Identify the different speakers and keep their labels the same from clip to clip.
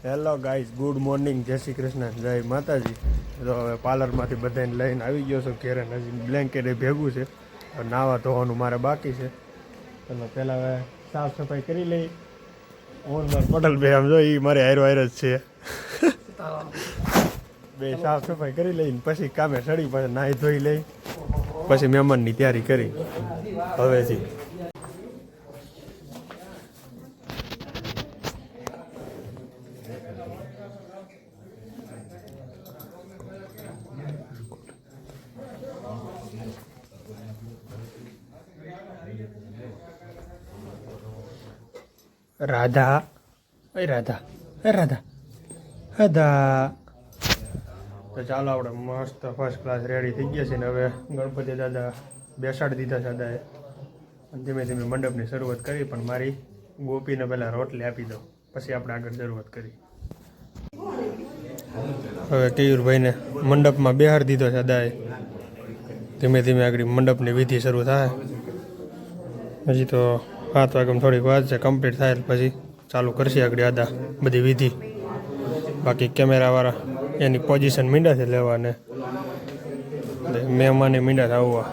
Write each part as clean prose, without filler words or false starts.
Speaker 1: Hello guys, good morning, જય શ્રી કૃષ્ણ, જય માતાજી. તો હવે પાર્લરમાંથી બધાને લઈને આવી ગયો છું ઘેરે. હજી બ્લેન્કેટ એ ભેગું છે, નાવા ધોવાનું મારે બાકી છે. એટલે પહેલાં હવે સાફ સફાઈ કરી લઈ. ઓનવાર પટેલ બે આમ જો એ મારે હારો જ છે. બે સાફ સફાઈ કરી લઈને પછી કામે સડી, પછી નાહી ધોઈ લઈ, પછી મહેમાનની તૈયારી કરી હવેથી. રાધા, એ રાધા, એ રાધા, રાધા. તો ચાલો, આપણે મસ્ત ફર્સ્ટ ક્લાસ રેડી થઈ ગયા છે ને હવે ગણપતિ દાદા બેસાડી દીધા છે દાદાએ. ધીમે ધીમે મંડપની શરૂઆત કરી, પણ મારી ગોપીને પહેલાં રોટલી આપી દો, પછી આપણે આગળ શરૂઆત કરી. હવે કેયુરભાઈને મંડપમાં બેહાડી દીધો છે દાદાએ. ધીમે ધીમે આગળ મંડપની વિધિ શરૂ થાય. હજી તો 7 વાગ્યામાં થોડીક વાત છે, કમ્પ્લીટ થાય પછી ચાલુ કરશે આગળ આદા બધી વિધિ. બાકી કેમેરાવાળા એની પોઝિશન મીંડા છે લેવાને, મહેમાને મીંડા થવા.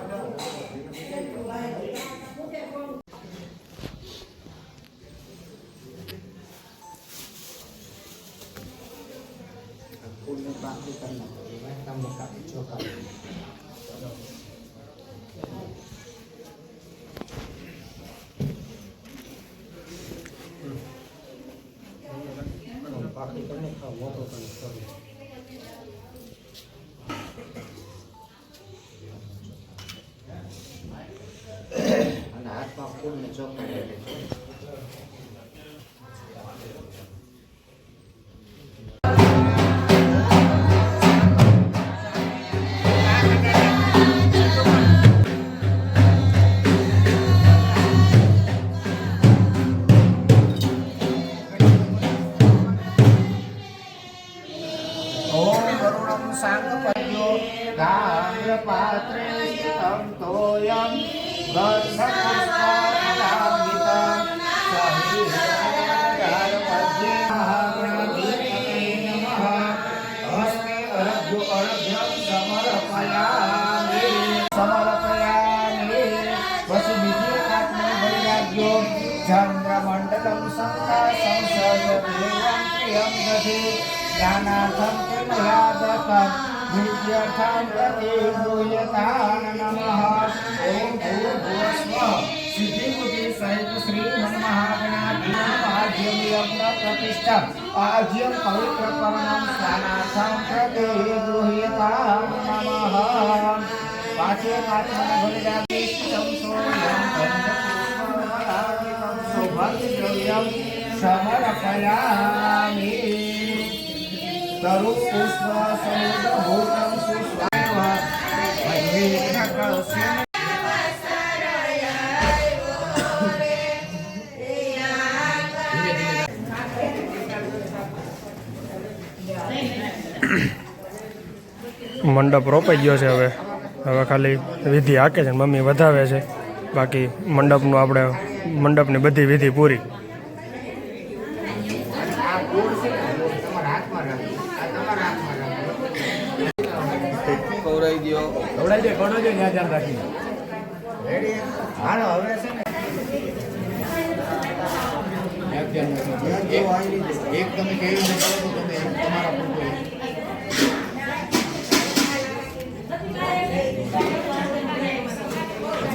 Speaker 2: ચંદ્રમંડલમ જ્ઞાનાથમ કિમયાદકમ વિદ્યાર્થમ પ્રતિગૃહ્યતાન નમઃ. ઓમ ભૂર્ભુવસ્વઃ સિદ્ધિબુદ્ધિ સહિત શ્રી મહાગણાધિપતિ યજ્ઞ પ્રતિષ્ઠા આજ્યમ પવિત્ર કર્મમ સ્નાનાથમ પ્રતિગૃહ્યતાન નમઃ. પાંચે માત્રને બલિદાન સૌભાગ્યદ્રવ્યમ સમર્પયામિ. તરુ પુષ્પ સમુદ્રભૂતમ સુષ્માવ વૈવિધ્યકસ્ય.
Speaker 1: મંડપ રોપાઈ ગયો છે. હવે ખાલી વિધિ હાકે છે, મમ્મી વધાવે છે. બાકી મંડપનું આપણે મંડપની બધી વિધિ પૂરી.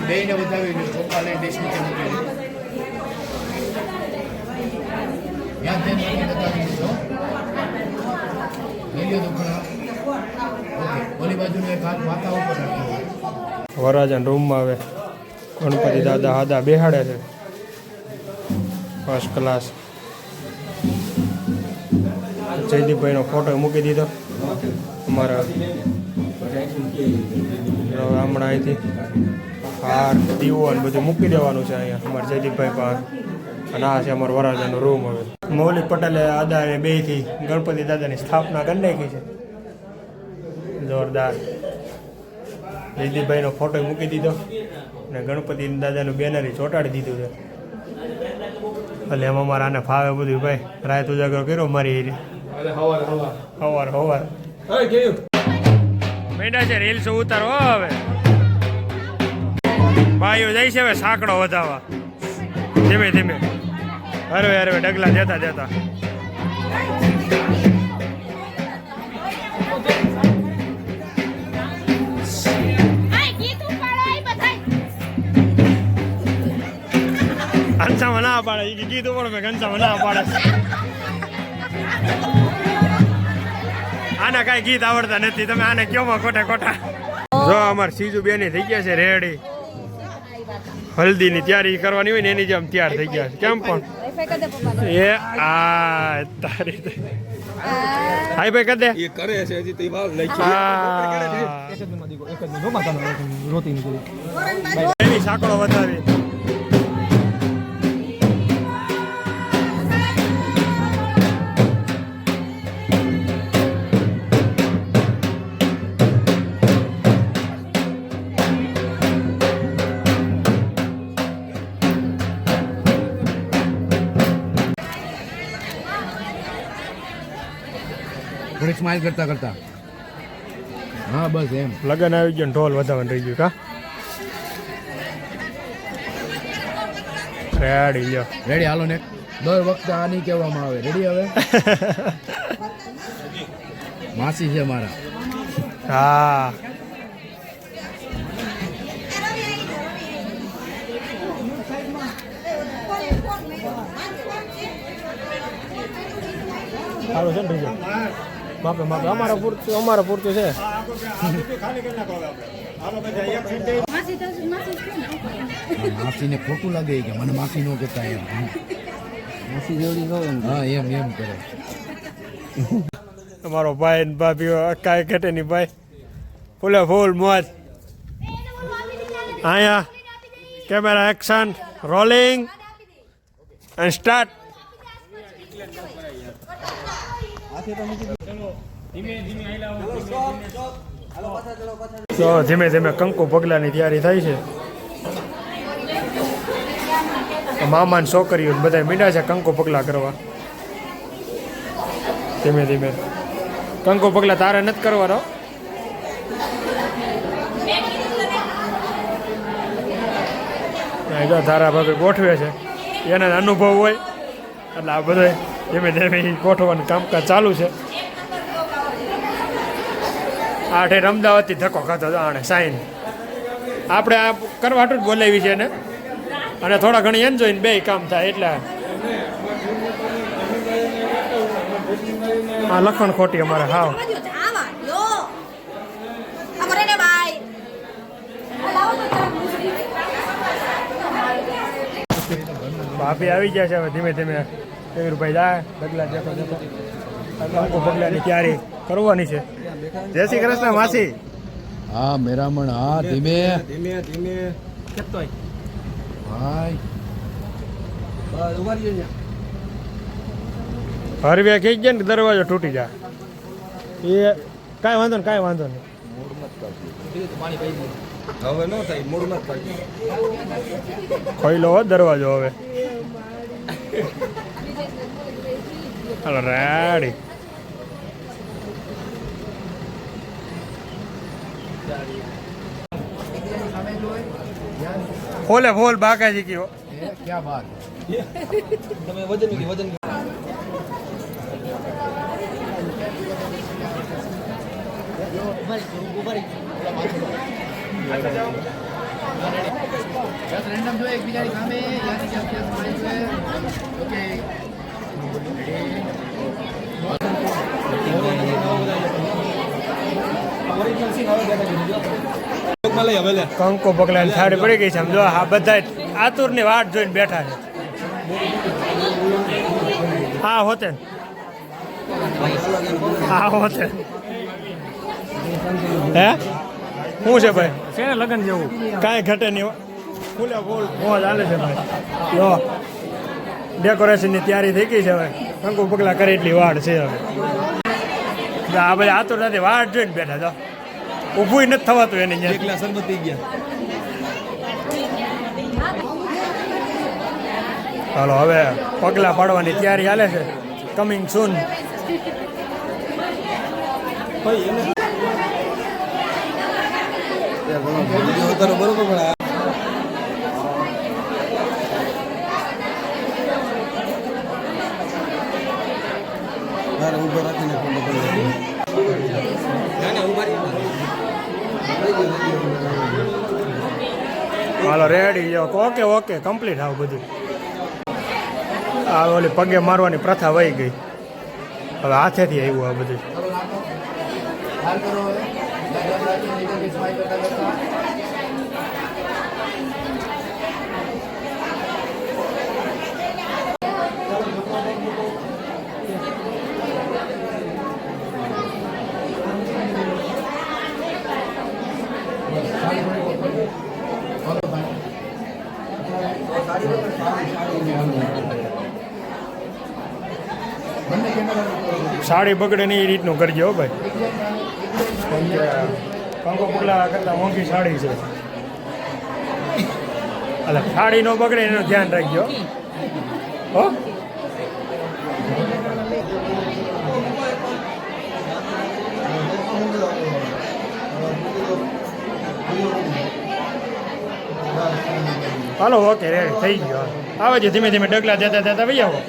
Speaker 2: બેને વધાવી ચોખા લઈને ડીશ નીચે મૂકી યાદ થઈને બતાવી દીધો. લઈ લો તો ખરા. ઓકે, ઓલી બાજુનો એક હાથ માથા ઉપર રાખજો.
Speaker 1: વરરાજાના રૂમમાં હવે ગણપતિ દાદા હાદા બેહાડે છે ફર્સ્ટ ક્લાસ. જયદીપભાઈનો ફોટો મૂકી દીધો અમારા. હમણાં અહીંથી હાર દીવો અને બધું મૂકી દેવાનું છે અહીંયા અમારા જયદીપભાઈ પાસે. અને આ છે અમારો વરરાજાનો રૂમ. હવે મૌલિક પટેલે આદાએ બેથી ગણપતિ દાદાની સ્થાપના કરી નાખી છે જોરદાર. જયદીપભાઈનો ફોટો મૂકી દીધો અને ગણપતિ દાદાનું બેનર ચોંટાડી દીધું છે. એટલે એમાં મારા આને ફાવે બધું ભાઈ રાત ઉજાગરો કર્યો મારી એરી હવાર મેંડા છે રીલ્સ ઉતારો હવે ભાઈઓ જાય છે હવે સાંકડો વધારવા ધીમે ધીમે હરવે ડગલા દેતા ઘનસામાં ના પાડે કીધું પણ મેં ઘનસામાં ના પાડે આના કાંઈ ગીત આવડતા નથી તમે આને કયો ખોટા જો અમારે સીજુ બેની થઈ ગયા છે રેડી હલ્દીની તૈયારી કરવાની હોય ને એની જેમ તૈયાર થઈ ગયા છે કેમ પણ એ આ તારી હાઈ ભાઈ કદે એ કરે છે હજી તે ભાવ લઈ એની સાંકળો વધારી
Speaker 2: ઘણી સ્માઇલ કરતા હા બસ એમ
Speaker 1: લગન આવી ગયો ઢોલ વધારવાનું રહી ગયું કા રેડી
Speaker 2: હાલો ને દર વખતે આ નહીં કહેવામાં આવે રેડી હવે માસી છે મારા
Speaker 1: હા સારું છે ને બીજું માપે અમારા પૂરતું છે
Speaker 2: માસીને ખોટું લાગે કે મને માસી નો કહેતા એમ માસી જેવડી કહો હા એમ કરે
Speaker 1: અમારો ભાઈ ને ભાભીઓ કાંઈ ઘટે નહીં ભાઈ ફૂલ મોજ અહીંયા camera action rolling and start તો ધીમે ધીમે કંકુ પગલાની તૈયારી થાય છે મામાની છોકરીઓ બધા મીંડા છે કંકુ પગલા કરવા ધીમે ધીમે કંકુ પગલા તારે નથી કરવાનો તારા ભાભી ગોઠવે છે એને અનુભવ હોય એટલે આ બધા ધીમે ધીમે ગોઠવવાનું કામકાજ ચાલુ છે આઠે અમદાવાદથી ધક્કો ખાતો આણે સાઈન આપણે આ કરવાટું જ બોલાવી છે ને અને થોડા ઘણી એન્જોય બે કામ થાય એટલે હા લખણ ખોટી અમારે હાવ ભાભી આવી ગયા છે હવે ધીમે ધીમે કેવીરભાઈ જાય ડગલા જતો પગલાની તૈયારી કરવાની છે જય શ્રી કૃષ્ણ માસી
Speaker 2: હા મેરામણ હા ધીમે
Speaker 1: કેતો
Speaker 2: ભાઈ
Speaker 1: હરવે કહી ગયા ને દરવાજો તૂટી જાય એ કાંઈ વાંધો નહીં
Speaker 2: હવે નો થાય મૂળ મત
Speaker 1: ખોઈ લો દરવાજો હવે હાલો રેડી ફોલે ફોલ બાકાજી કયો
Speaker 2: ક્યાં બાત તમે વજન રેન્ડમ જો એકબીજાની સામે યાની જેમ કેસ મળે છે ઓકે
Speaker 1: કંકો પગલા થાળી પડી ગઈ છે સમજો આ બધા આતુરની વાટ જોઈને બેઠા છે હા હોતે હે શું છે ભાઈ છે ને લગ્ન જેવું કાંઈ ઘટે નહીં ફૂલે ફૂલ મોજ હાલે છે ભાઈ જો ડેકોરેશનની તૈયારી થઈ ગઈ છે હવે કંકુ પગલા કરે એટલી વાડ છે હવે આ બધા આતુર નથી વાડ જોઈને બેઠા છો ઊભું નથી થવાતું એની
Speaker 2: એકલા સરબત થઈ ગયા
Speaker 1: હાલો હવે પગલાં પાડવાની તૈયારી હાલે છે. કમિંગ સૂન.
Speaker 2: ઉભો રાખીને
Speaker 1: હાલો રેડી. ઓકે ઓકે કમ્પ્લીટ આવું બધું. આ ઓલી પગે મારવાની પ્રથા વહી ગઈ. હવે હાથેથી આવ્યું આ બધું. સાડી બગડે નહીં એ રીતનું કરજો ભાઈ. કેમ કે કંકો પુલા કરતાં મોંઘી સાડી છે. એટલે સાડી ન બગડે એનું ધ્યાન રાખજો હો. હાલો ઓકે રેડી થઈ ગયો. આવે છે ધીમે ધીમે ડગલા દેતા દેતા ભાઈ આવો.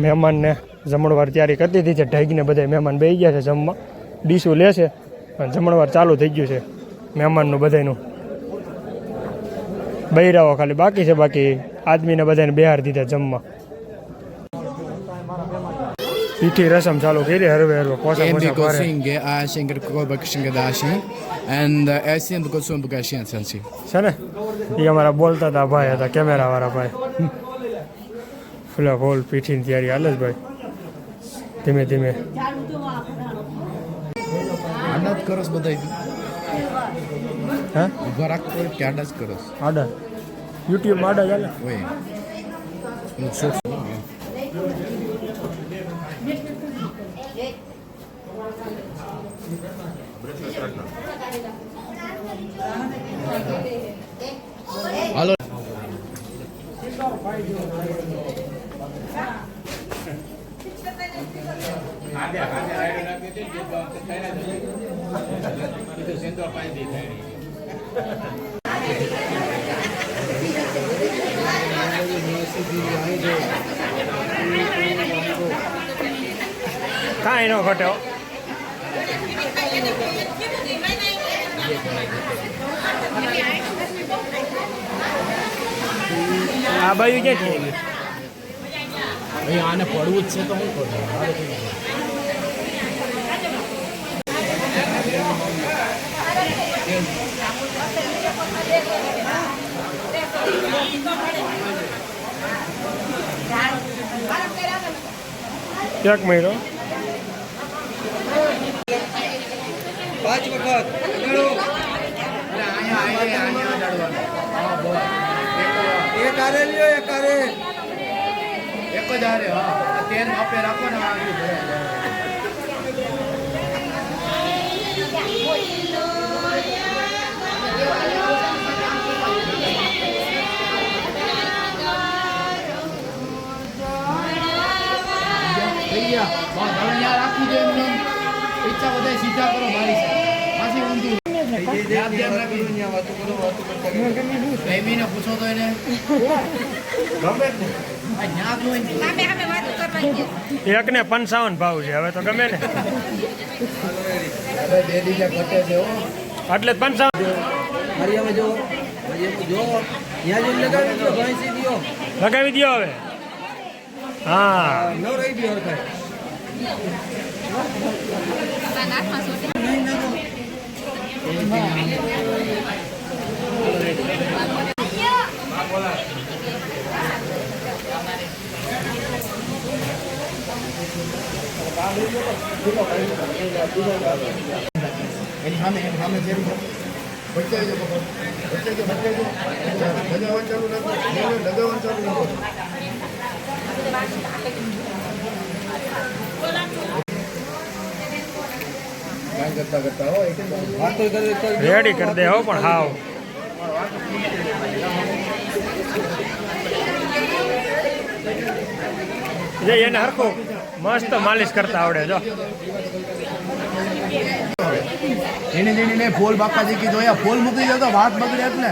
Speaker 1: મહેમાનને જમણવાર તૈયારી કરી દીધી છે. ઢાઈકને બધા મહેમાન બેસી ગયા છે જમવા. ડીશું લે છે અને જમણવાર ચાલુ થઈ ગયું છે મહેમાનનું બધાનું. બૈરાઓ ખાલી બાકી છે. બાકી આદમીને બધાને બેહાર દીધા જમવા. પીઠી રસમ ચાલુ કરી હરવે હરવે પોસા પોસા
Speaker 2: Cozinha, acham que o cozinha da China, and assim do consumo do China, assim.
Speaker 1: છે ને એ અમારા બોલતા હતા ભાઈ હતા કેમેરા વાળા ભાઈ. ફૂલા ફૂલ પીઠીની તૈયારી હાલે જ ભાઈ ધીમે ધીમે.
Speaker 2: આડા જ કરસ બધાય.
Speaker 1: હા
Speaker 2: ઉભા રાખતો કે આડા જ કરસ.
Speaker 1: આડા યુટ્યુબમાં આડા ચાલે.
Speaker 2: ઓય હાલો
Speaker 1: કાંઈ ન ઘટે. આ બાજુ ક્યાંથી આવી?
Speaker 2: અહીંયા આને પડવું જ છે તો હું કરું.
Speaker 1: એક મહિનો
Speaker 2: 5 વખત એક આરે લ્યો એક આરે એક જ આરે. હા તેલ આપે રાખો ને રાખી દે એમને ઈચ્છા બધા સીધા કરો મારી પાછી ઊંધું પૂછો તો એને
Speaker 1: એક ને 55 ભાવ છે હવે તો ગમે ને
Speaker 2: ઘટે છે
Speaker 1: એટલે 55 લગાવી દો હવે. હા
Speaker 2: ન રહી ગયો
Speaker 1: રેડી કરી દે હો પણ હાવ જે એને હરખું મસ્ત માલિશ કરતા આવડે જો.
Speaker 2: એને ફોલ બાપા જીકી જોયા ફોલ મૂકી દો તો વાત બગડે એટલે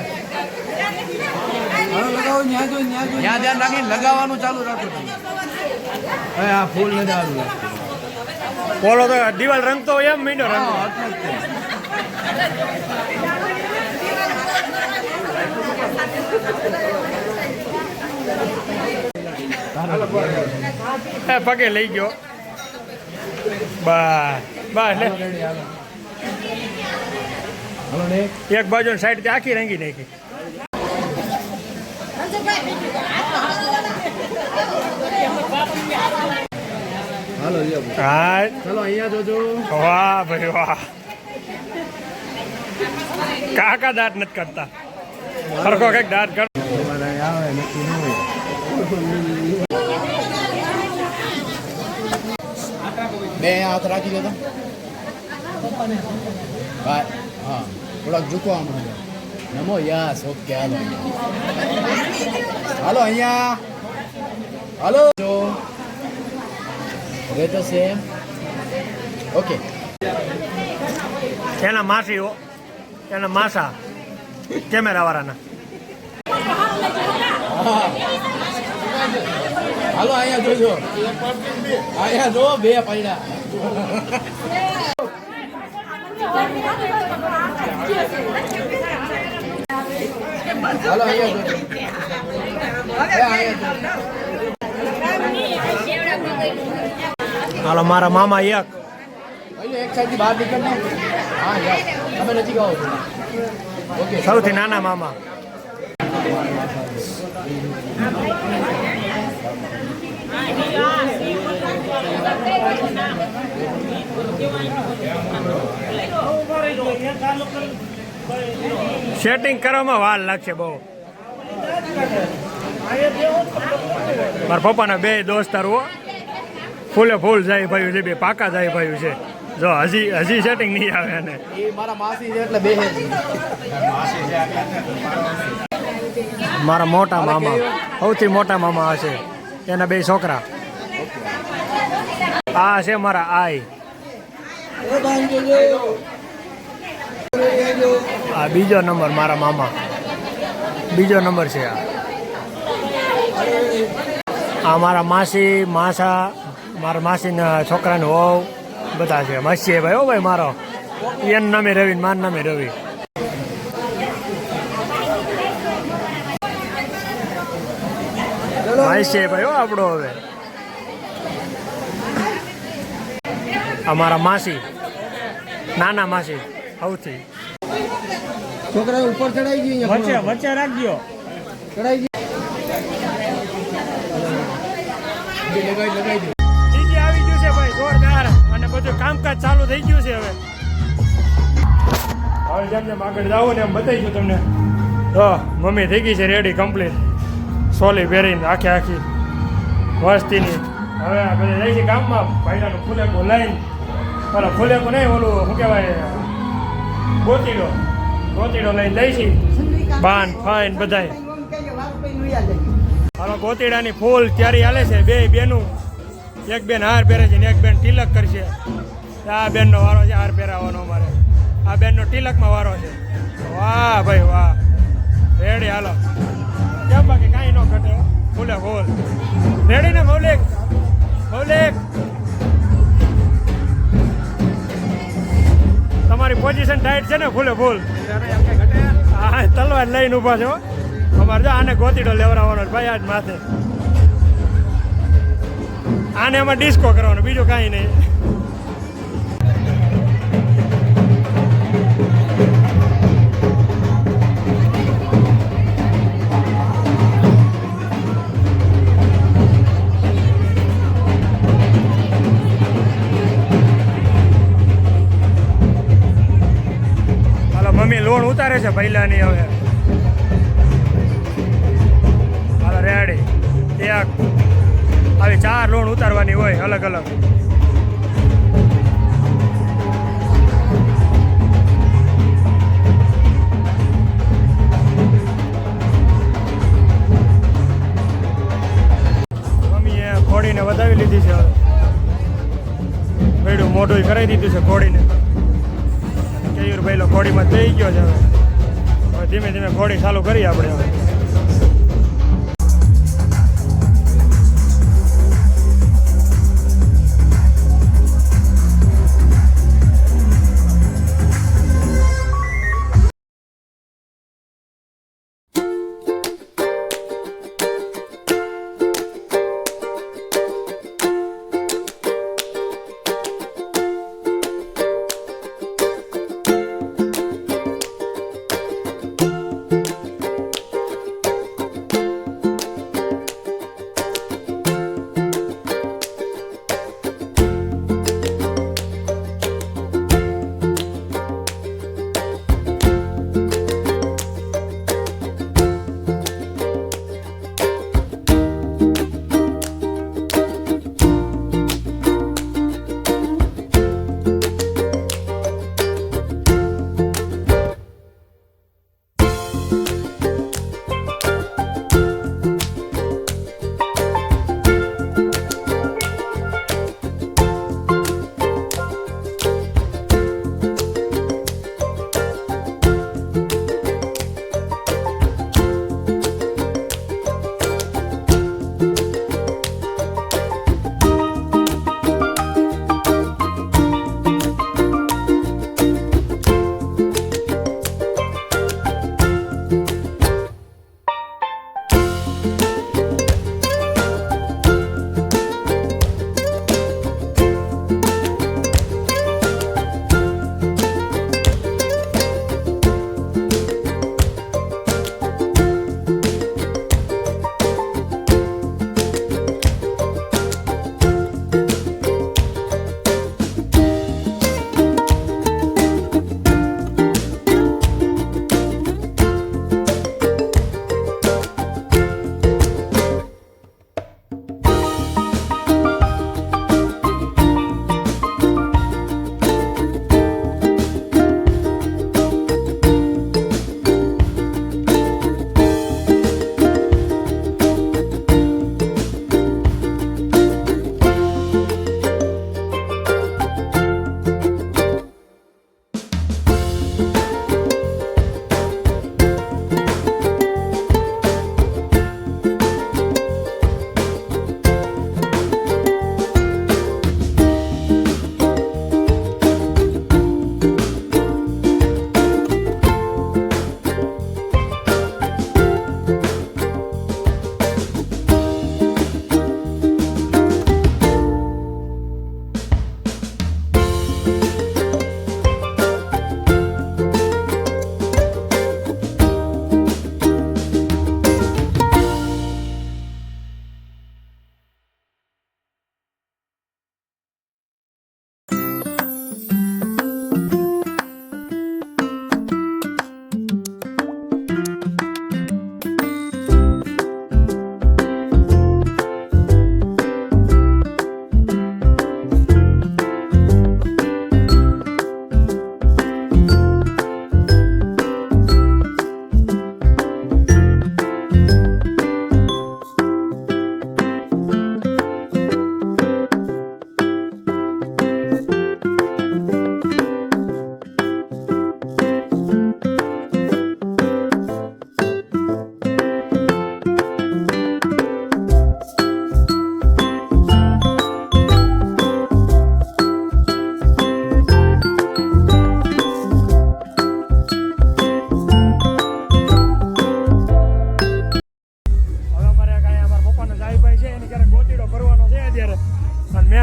Speaker 2: ત્યાં ધ્યાન રાખીને લગાવવાનું ચાલુ રાખો. હવે આ ફૂલ નથી આવતું.
Speaker 1: પોલો તો દિવાલ રંગતો હોય એમ મીંડો રંગ. પગે લઈ ગયો બસ એક બાજુ સાઈડ આખી રંગી નાખી. હા
Speaker 2: ચાલો અહીંયા જોજો.
Speaker 1: વાહ ભાઈ વાહ. કાકા દાંત નથી કરતા સરખો કઈક દાંત કર.
Speaker 2: આવે નક્કી ન હોય. બે હાથ રાખી દો. હા થોડાક ઝૂકો આમાં. નમો યસ ઓકે હાલો હાલો અહીંયા હાલો જો હવે તો સેમ ઓકે.
Speaker 1: એના માસી એના માસા કેમેરા વાળાના.
Speaker 2: હાલો અહીંયા જોજો અહીંયા જો બે પૈડા. હાલો અહીંયા જોજો.
Speaker 1: હાલો મારા મામા એક
Speaker 2: એક સાઈડથી બહાર નીકળને. હા યાર તમે નથી ગાઓ ઓકે.
Speaker 1: સૌથી નાના મામા. સેટિંગ કરવામાં વાર લાગશે બહુ. મારા પપ્પાના બે દોસ્તાર ફૂલે ફૂલ જાય ભાઈ છે, બે પાકા જાય ભાઈ છે. જો હજી સેટિંગ નહીં આવે એને.
Speaker 2: એ મારા માસી છે એટલે બે
Speaker 1: મારા મોટા મામા સૌથી મોટા મામા હશે, એના બે છોકરા. આ છે મારા આઈ. આ બીજો નંબર મારા મામા, બીજો નંબર છે આ મારા માસી માસા, મારા માસીના છોકરાનો વહુ બધા છે. મસી ભાઈ હો ભાઈ મારો, એનું નામે રવિ, મારું નામે રવિ. મસી ભાઈ હો આપણો. હવે અમારા માસી, નાના માસી સૌથી.
Speaker 2: છોકરા ઉપર ચડાઈ ગયો,
Speaker 1: વચ્ચે રાખજો.
Speaker 2: ચડાઈ ગયો.
Speaker 1: આવી ગયું છે ભાઈ જોરદાર, અને બધું કામકાજ ચાલુ થઈ ગયું છે. હવે જેમ જેમ આગળ જાઓ ને એમ બતાવી ગયું તમને. મમ્મી થઈ ગઈ છે રેડી કમ્પ્લીટ, સોલી પહેરીને આખી વસ્તીની. હવે આ બધા જાય છે ગામમાં ભાઈલાનું ફૂલેકું લઈને. ઓલા ફૂલેકું નહીં, ઓલું શું કહેવાય, ગોતીડો લઈને જાય છે. બાન ફાઈન બધાય. હાલો ગોતીડાની ફૂલ તૈયારી હાલે છે. બે બેનું, એક બેન હાર પહેરે છે ને એક બેન તિલક કરશે. આ બેનનો વારો છે હાર પહેરાવાનો અમારે. આ બેનનો તિલકમાં વારો છે. વાહ ભાઈ વાહ, રેડી. હાલો કેમ બાકી કાંઈ ન ઘટે, ફૂલે ફૂલ રેડી ને. મૌલિક તમારી પોઝિશન ટાઈટ છે ને, ફૂલે ફૂલ. હા તલવાર લઈને ઊભા છો અમારે. જો આને ગોતીડો લેવડાવવાનો ભાઈ આજ માથે. આને એમાં ડિસ્કો કરવાનો, બીજું કાંઈ નહીં. હાલો મમ્મી લોણ ઉતારે છે પહેલાની. હવે હાલો રેડી. એક આવી 4 લોણ ઉતારવાની હોય અલગ અલગ. ઘોડીને વધાવી લીધી છે હવે ભાઈડું મોઢું કરાવી દીધું છે ઘોડીને કેયુરભાઈ ઘોડીમાં થઈ ગયો છે હવે ધીમે ધીમે ઘોડી ચાલુ કરીએ આપણે હવે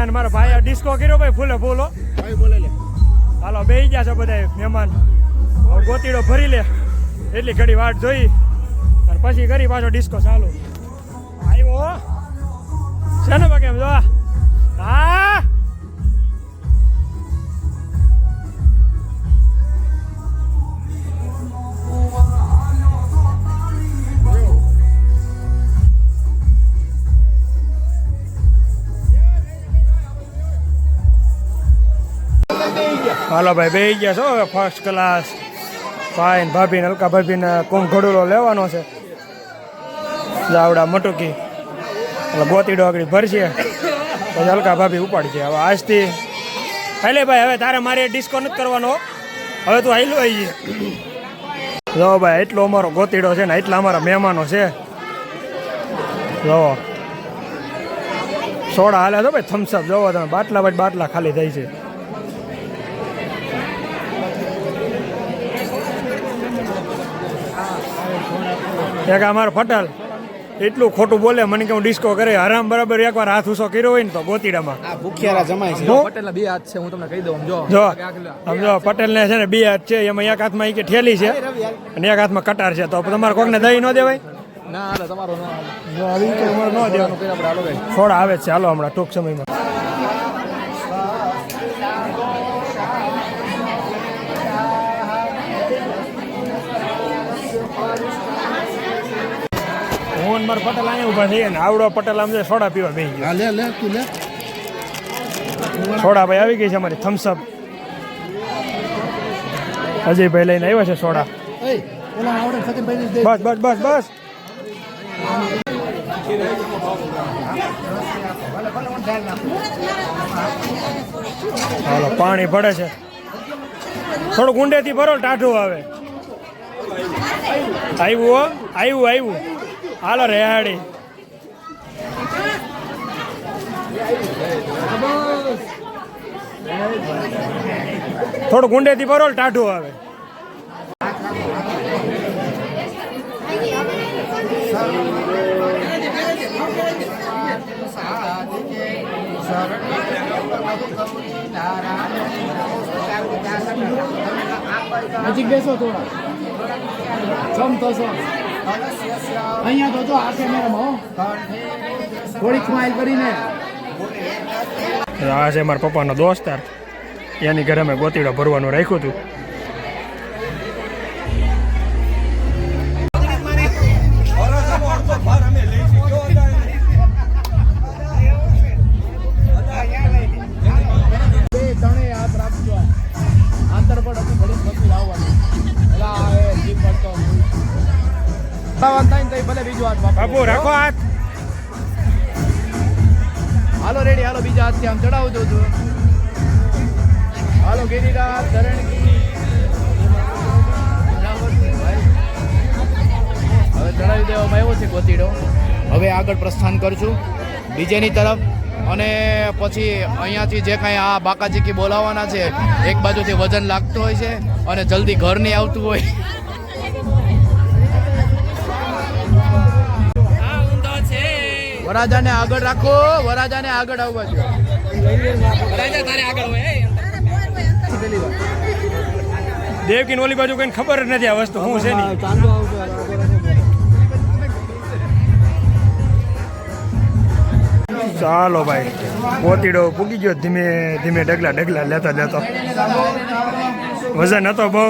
Speaker 1: અને મારા ભાઈ આ ડિસ્કો કર્યો ભાઈ ફૂલે ફૂલો
Speaker 2: ભાઈ બોલે લે
Speaker 1: હાલો બેસી ગયા છે બધા મહેમાન હવે ગોતીડો ભરી લે એટલી ઘડી વાટ જોઈ અને પછી કરી પાછો ડિસ્કો ચાલુ આવ્યો છે ને બાકી એમ જો હા હાલો ભાઈ બેસી ગયા છો હવે ફર્સ્ટ ક્લાસ ભાઈ ને ભાભી ને હલકા ભાભીને કોણ ઘડુલો લેવાનો છે જાવડા મટુકી એટલે ગોતીડો આગળ ભરશે પછી હલકા ભાભી ઉપાડી છે હવે આજથી હાલે ભાઈ હવે તારે મારે ડિસ્કો નથી કરવાનો હવે તું હાઈલો આવી જો ભાઈ એટલો અમારો ગોતીડો છે ને એટલા અમારા મહેમાનો છે જો સોડા હાલે તો ભાઈ થમ્સઅપ જોવો તમે બાટલા ભાઈ બાટલા ખાલી થઈ છે એક અમારો પટેલ એટલું ખોટું બોલે મને કે હું ડિસ્કો કરે આરામ બરાબર એકવાર હાથ ઊંચો કર્યો હોય ને તો ગોતીડામાં
Speaker 2: આ ભૂખ્યારા જમાય છે
Speaker 3: પટેલના બે હાથ છે હું તમને કહી દઉં
Speaker 1: જો સમજો પટેલ ને છે ને બે હાથ છે એમાં એક હાથમાં ઈ કે ઠેલી છે અને એક હાથમાં કટાર છે તો તમારે કોકને દહીં ન દેવાય
Speaker 3: ના હાલે તમારો ન હાલે
Speaker 1: જો આવી કે અમારે ન દેવાનું
Speaker 3: આપણે હાલો ભાઈ
Speaker 1: થોડા આવે છે હાલો હમણાં ટૂંક સમયમાં હું મારા પટેલ અહીંયા ઊભા થઈએ ને આવડો પટેલ આમ છે સોડા પીવા બેસી ગયો
Speaker 2: લે લે તું લે
Speaker 1: સોડા ભાઈ આવી ગઈ છે અમારી થમ્સઅપ અજયભાઈ લઈને આવ્યા છે સોડા
Speaker 2: એ ઓલા આવડે સતીભાઈ દે
Speaker 1: બસ બસ બસ બસ હાલો પાણી પડે છે થોડું ગુંડેથી ભરો ટાઢું આવે આવ્યું હાલો રેહાડી થોડું ગુંડેથી ભરો ટાઢું આવે
Speaker 2: નજીક બેસો થોડા સમ થશો અહીંયા તો જો આ કેમેરામાં થોડીક સ્માઈલ કરીને
Speaker 1: આ છે મારા પપ્પાનો દોસ્તાર એની ઘરે મેં ગોતીડો ભરવાનું રાખ્યું હતું
Speaker 2: ત્રણે હાથ રાખજો આંતર પર હતું ઘડી પછી લાવવાનું એલા આવે જીપ પડતો થાય ને ભલે બીજો હાથ
Speaker 1: બાપુ રાખો હાથ
Speaker 2: હાલો રેડી હાલો બીજા હાથથી આમ ચડાવજો છો હાલો ગિરિરાજ ધરણકી હવે ચડાવી દેવામાં આવ્યો છે ગોતીડો હવે આગળ પ્રસ્થાન કરશું ડીજેની તરફ અને પછી અહીંયાથી જે કાંઈ આ બાકાજીકી બોલાવવાના છે એક બાજુથી વજન લાગતું હોય છે અને જલ્દી ઘર નહીં આવતું હોય વરાજાને આગળ રાખો વરાજાને આગળ આવવા દો
Speaker 1: દેવકી ઓલી બાજુ કઈ ખબર જ નથી આ વસ્તુ શું છે ની ચાલો ભાઈ ગોતીડો પૂગી ગયો ધીમે ધીમે ડગલા લેતા વજન હતો બહુ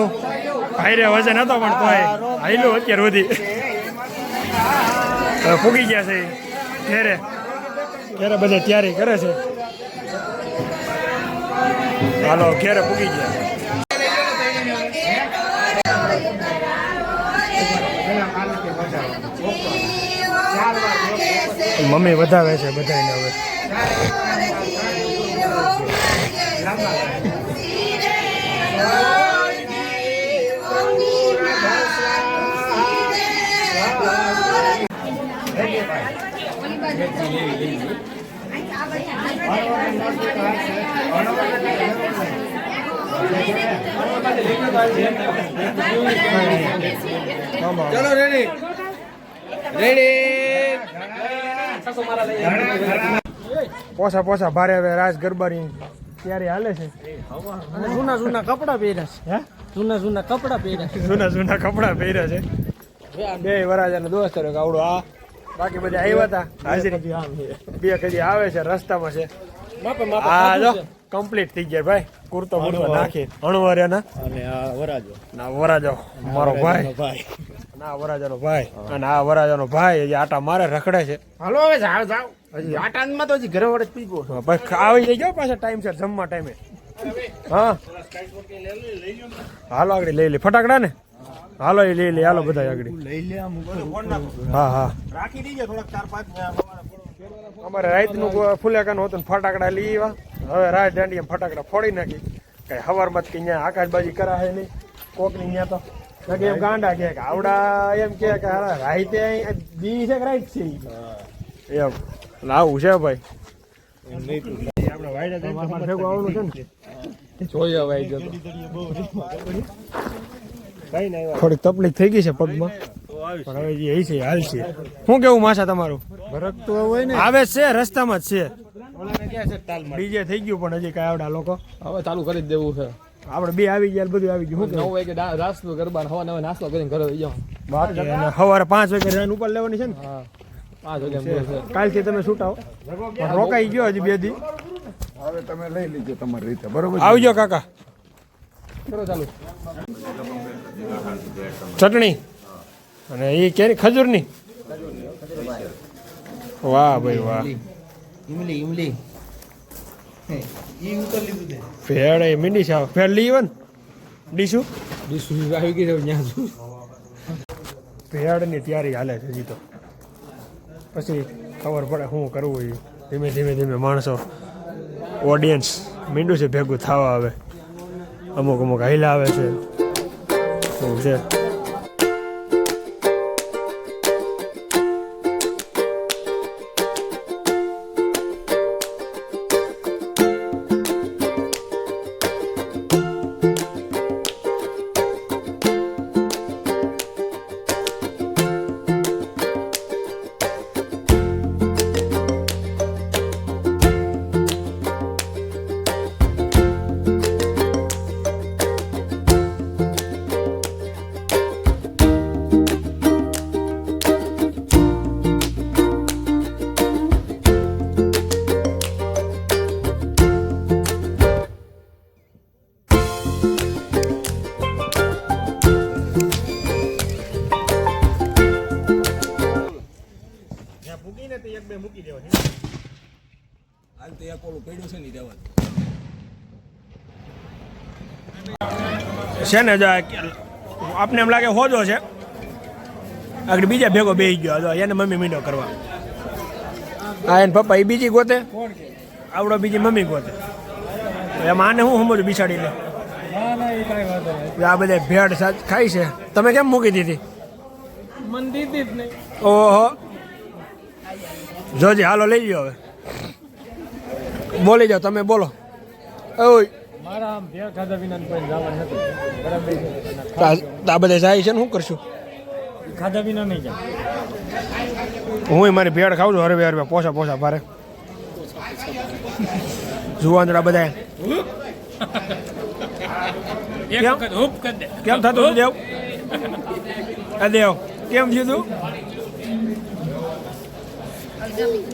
Speaker 1: હાઈરે વજન હતો પણ તોય હાઈલું અત્યાર સુધી પૂગી ગયા છે ઘેરે બધે તૈયારી કરે છે હાલો ઘેરે પૂગી ગયા મમ્મી વધાવે છે બધાને હવે
Speaker 2: ચલો રેડી રેડી
Speaker 1: પોસા ભારે હવે રાસ ગરબાની ત્યારે હાલે છે
Speaker 3: જૂના કપડા પહેર્યા છે
Speaker 1: હે
Speaker 3: જૂના કપડા પહેર્યા છે
Speaker 1: જૂના કપડા પહેર્યા છે બે વરાજાનો દોસ્ત આવડો આ બાકી બધા આવ્યા હતા હાજરી બે કદી આવે છે રસ્તામાં છે આ જો કમ્પ્લીટ થઈ ગયા ભાઈ કુર્તો બુરતો નાખી અણવર્યાના
Speaker 2: અને આ વરાજો
Speaker 1: ના વરાજો મારો ભાઈ ના વરાજાનો ભાઈ અને આ વરાજાનો ભાઈ હજી આટા મારે રખડે છે
Speaker 2: હાલો હવે જાવ હજી આટાનમાં તો હજી ઘરે વડે જ પીવો
Speaker 1: ભાઈ આવી જઈ ગયો પાછા ટાઈમ સર જમવા ટાઈમે હા હાલો આગળ લઈ લે ફટાકડા ને હાલો એ લઈ લે હાલો બધા આગળ
Speaker 2: લઈ લે
Speaker 1: હા
Speaker 3: રાખી દીજે થોડાક 4-5
Speaker 1: અમારે રાતનું ફુલેકાનું હતું ને ફટાકડા લઈ આવ્યા હવે રાત દાંડી ફટાકડા ફોડી નાખી કઈ હવારમાં જ કે અહીંયા આકાશબાજી કરાશે નહીં કોકની અહીંયા તો કે એમ ગાંડા કે આવડા એમ કે રાઈતે દી છે કે રાઈત છે એમ આવું છે ભાઈ આપણે વાયડા ભેગું આવવાનું છે ને
Speaker 3: જોઈએ ભાઈ જો
Speaker 1: થોડીક તકલીફ થઈ ગઈ છે પગમાં પણ હવે જે છે હાલ છે શું કેવું માસા તમારું
Speaker 3: ભરત તો હોય ને
Speaker 1: આવે છે રસ્તામાં જ છે ડીજે થઈ ગયું પણ હજી કઈ આવડા લોકો
Speaker 3: હવે ચાલુ કરી જ દેવું છે
Speaker 1: આપણે બે આવી ગયા બધું આવી ગયું
Speaker 3: 9 વાગે રાસનો ગરબા હવા નવા નાસ્તો કરીને ઘરે જઈ જાવ
Speaker 1: બાકી સવારે 5 વાગે રેન ઉપર લેવાની છે ને
Speaker 3: હા 5 વાગે
Speaker 1: કાલથી તમે છૂટાવો પણ રોકાઈ ગયો હજી 2 દી
Speaker 4: હવે તમે લઈ લીજો તમારી રીતે બરોબર
Speaker 1: આવજો કાકા
Speaker 3: કરો ચાલુ
Speaker 1: ચટણી અને એ કેરી ખજૂરની વાહ ભાઈ વાહ
Speaker 3: ઇમલી
Speaker 1: ફેડ એ મીંડી છે ફેડ લઈ ને ડીશું
Speaker 3: આવી ગઈ છે ત્યાં
Speaker 1: ભેળની તૈયારી હાલે છે હજી તો પછી ખબર પડે શું કરવું એ ધીમે ધીમે ધીમે માણસો ઓડિયન્સ મીંડું છે ભેગું થવા આવે અમુક અમુક હાઈલા આવે છે શું છે છે ને આપને એમ લાગે હોજો છે આગળ બીજા ભેગો બેસી ગયો એને મમ્મી મીંડો કરવા હા એને પપ્પા એ બીજી ગોતે આવડો બીજી મમ્મી ગોતે એમ આને હું સમજુ બિસાડી લે આ બધા ભેળ ખાઈ છે તમે કેમ મૂકી દીધી
Speaker 3: મન દીધી જ નહીં
Speaker 1: ઓહો જોજી હાલો લઈ લ્યો હવે બોલી જાઓ તમે બોલો ઓય
Speaker 3: મારા આમ ભેળ ખાધા વિના કોઈ જવાનું નથી બરાબર
Speaker 1: આ બધા જાય છે ને શું કરશું
Speaker 3: ખાધા વિના નહીં જાય
Speaker 1: હું મારી ભેળ ખાઉં છું હરવે હરવે પોસા પોસા ભારે જુવાનડા બધા કેમ થતું હતું દેવ આ દેવ કેમ થયું તું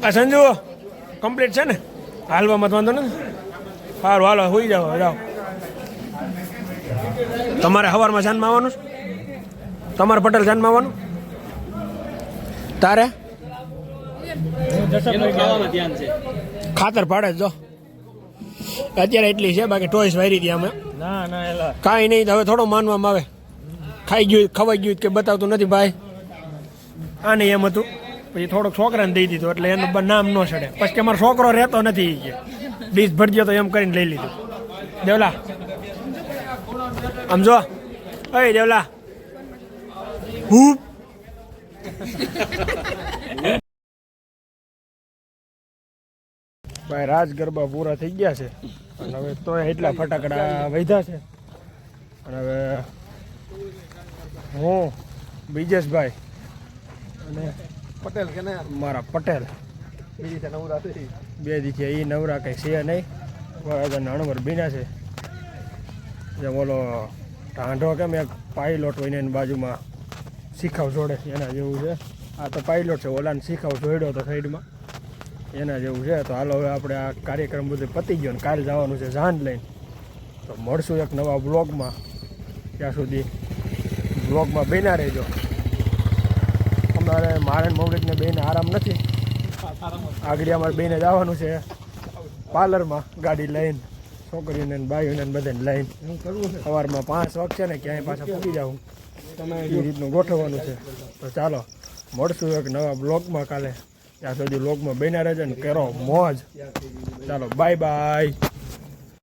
Speaker 1: આ સંજુ કમ્પ્લીટ છે ને હાલવામાં વાંધો નથી સારું હાલો હોઈ જાઓ જાઓ તમારે સવારમાં જાનમાં આવવાનું છે તમારે પટેલ જાનમાં આવવાનું તારે ખાતર પાડે જો અત્યારે એટલી છે બાકી ટોઈસ વાયરી હતી અમે
Speaker 3: ના ના એલા
Speaker 1: કાંઈ નહીં હવે થોડો માનવામાં આવે ખાઈ ગયું ખવાઈ ગયું કે બતાવતું નથી ભાઈ આને એમ હતું પછી થોડોક છોકરાને દઈ દીધું એટલે એનું નામ ન ચડે પછી કે મારો છોકરો રહેતો નથી કે ડીશ ભરજો તો એમ કરીને લઈ લીધું દેવલા આમ જો અય દેવલા હૂપ ભાઈ રાજ ગરબા પૂરા થઈ ગયા છે અને હવે તો એટલા ફટાકડા વધ્યા છે અને હવે હું બ્રિજેશભાઈ અને
Speaker 3: પટેલ કે ના
Speaker 1: મારા પટેલ
Speaker 3: બીજી નવરા થઈ
Speaker 1: બે દીથી એ નવરા કંઈ છે નહીં નાણું બીના છે જે બોલો ઢાંઢો કેમ એક પાયલોટ હોય ને એની બાજુમાં શીખાવ જોડે એના જેવું છે આ તો પાયલોટ છે ઓલાને શીખાવ જોડ્યો તો સાઈડમાં એના જેવું છે તો હાલો હવે આપણે આ કાર્યક્રમ બધું પતી ગયો ને કાલે જવાનું છે જાન લઈને તો મળશું એક નવા બ્લોગમાં ત્યાં સુધી બ્લોગમાં બેના રહેજો અમારે મારે મૌલિકને બેને આરામ નથી આગળ અમારે બેને જવાનું છે પાર્લરમાં ગાડી લઈને છોકરીઓને બાઈઓને બધાને લઈને સવારમાં 5 વાગે છે ને ક્યાંય પાછા પૂકી જાઉં તમે એ રીતનું ગોઠવવાનું છે તો ચાલો મળશું એક નવા બ્લોગમાં કાલે ત્યાં સુધી લોકમાં બન્યા રહેજો ને કરો મોજ. ચાલો બાય બાય.